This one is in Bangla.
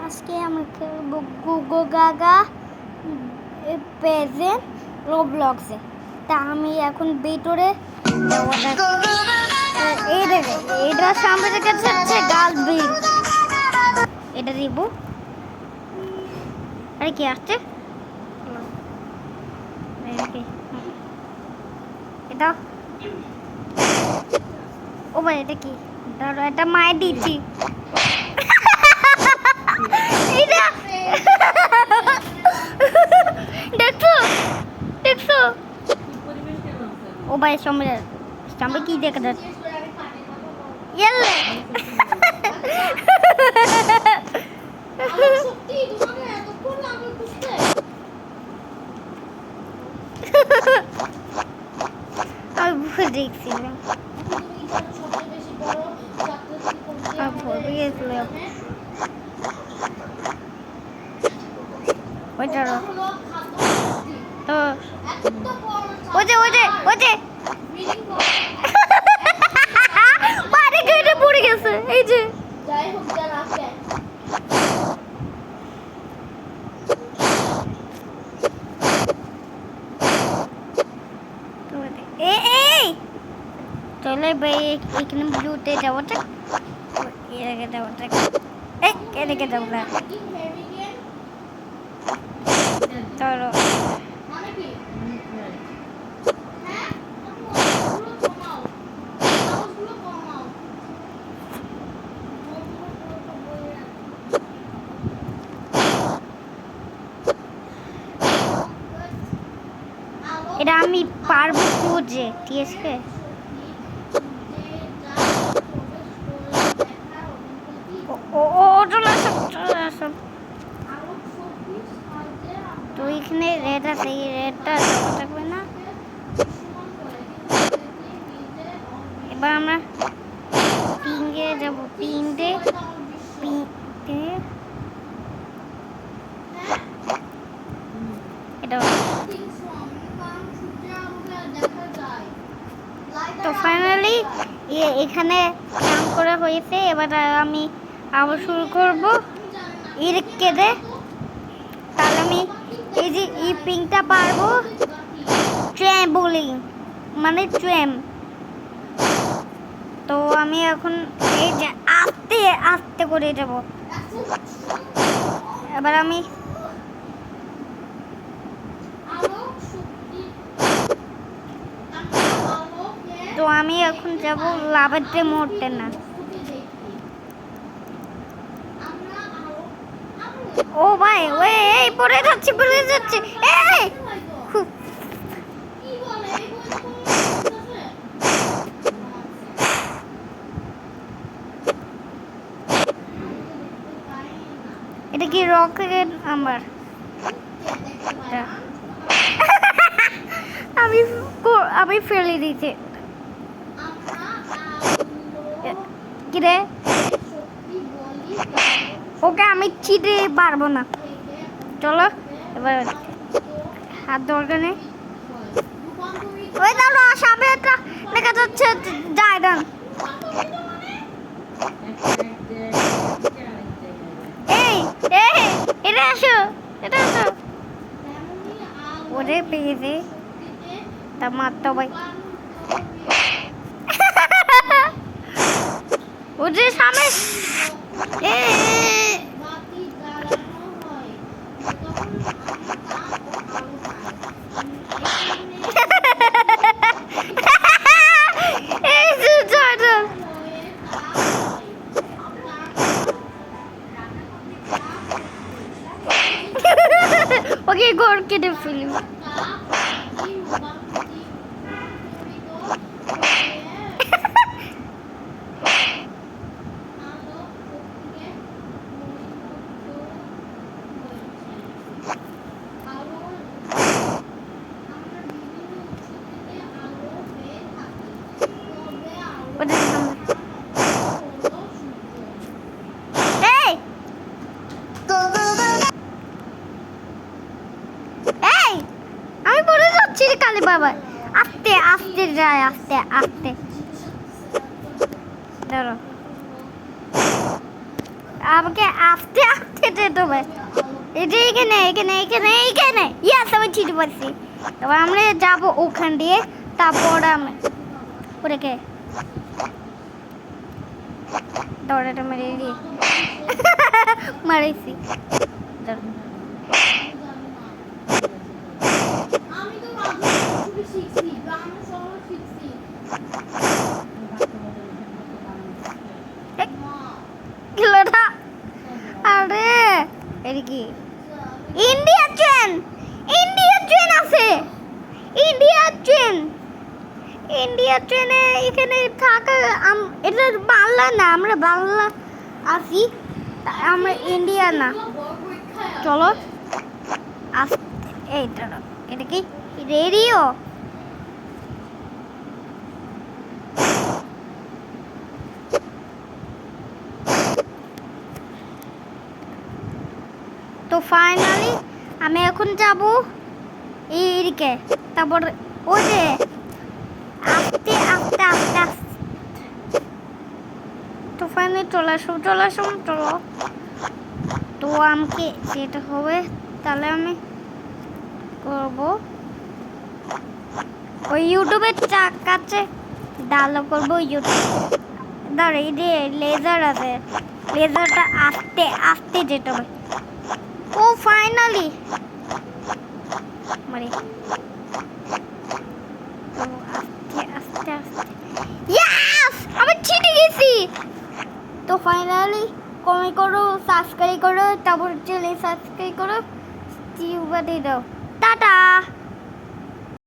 আজকে আমি খেলবো গুগো গাগা পেজে রোবলক্সে। তা আমি এখন ভিতরে এই দেখে এটার সামনে থেকে হচ্ছে গাল বিল, এটা দিব। আরে কি আসছে এটা? ও ভাই এটা কি? ধরো এটা মায়ের দিচ্ছি। এটা দেখছো দেখছো? ও ভাই সামনে সামনে কি দেখা যাচ্ছে? ইয়েলে আমি ভুল দেখছিলাম, ভুল গেছিলাম। ওইটা তো ওই যে পারে কেটে পড়ে গেছে। এই যে চলে ভাই এখানে ব্লুতে যাওয়াটা, এদিকে যাওয়াটা, এদিকে যাবো না। চলো এটা আমি পারবো খুঁজে, ঠিক আছে? চলে আসো। তো এখানে রেড আছে, এই রেডটা থাকবে না। এবার আমরা পিঙ্কে যাবো, পিঙ্কে এটা। তো ফাইনালি এখানে কাম করা হয়েছে। এবার আমি আবার শুরু করব এর কেটে। তাহলে আমি এই যে এই পিংটা পারবো ট্র্যাম্পোলিং মানে ট্র্যাম। তো আমি এখন এই যে আস্তে আস্তে করে যাব। এবার আমি তো আমি এখন যাব লাভাতে মরতে না। ও ভাই ওই এই পড়ে যাচ্ছে এই এটা কি রকেট আমার? আমি ফেলে দিতে কি রে? ওকে আমি চিটে পারবো না। চলো এবার হাত দরকার নেই। ওই দাঁড়ো সামনে একটা দেখা যাচ্ছে জায়গান। এই এটা আসো, এটা আসো। ওরে পেয়েছে তা মারতো ভাই। ওরে সামনে ওকে ঘর কেটে ফেলি। কালী বাবা আস্তে আস্তে যায়, আস্তে আস্তে ধরো আমাকে আস্তে আস্তে যেতে হবে। এই যে এখানে এখানে এখানে এখানে ইয়াস আমি চিঠি পাচ্ছি। এবার আমরা যাবো ওখান দিয়ে, তারপর আমি ওটাকে দৌড়াটা মেরে দিয়ে মারাইছি। খেলাটা আরে এটা কি ইন্ডিয়া ট্রেন, ইন্ডিয়া ট্রেন আছে, ইন্ডিয়া ট্রেন, ইন্ডিয়া ট্রেনে এখানে থাকা এটা বাংলা না, আমরা বাংলা আছি, আমরা ইন্ডিয়া না। চলো এইটা এটা কি রেডিও? তো ফাইনালি আমি এখন যাব এইদিকে, তারপর ওই যে আস্তে আস্তে আস্তে আস্তে তো ফাইনালি চলে আসুন চলো। তো আমাকে যেটা হবে তাহলে আমি করব ওই ইউটিউবের কাছে ডাউনলোড করবো ইউটিউব। ধর এই যে লেজার আছে, লেজারটা আস্তে আস্তে যেতে হবে। ও ফাইনালি মানে আস্তে আস্তে আস্তে ইয়েস আমি জিতে গেছি। তো ফাইনালি কমেন্ট করো, সাবস্ক্রাইব করো, তারপর চলে সাবস্ক্রাইব করো, টিউবা দিয়ে দাও। টাটা।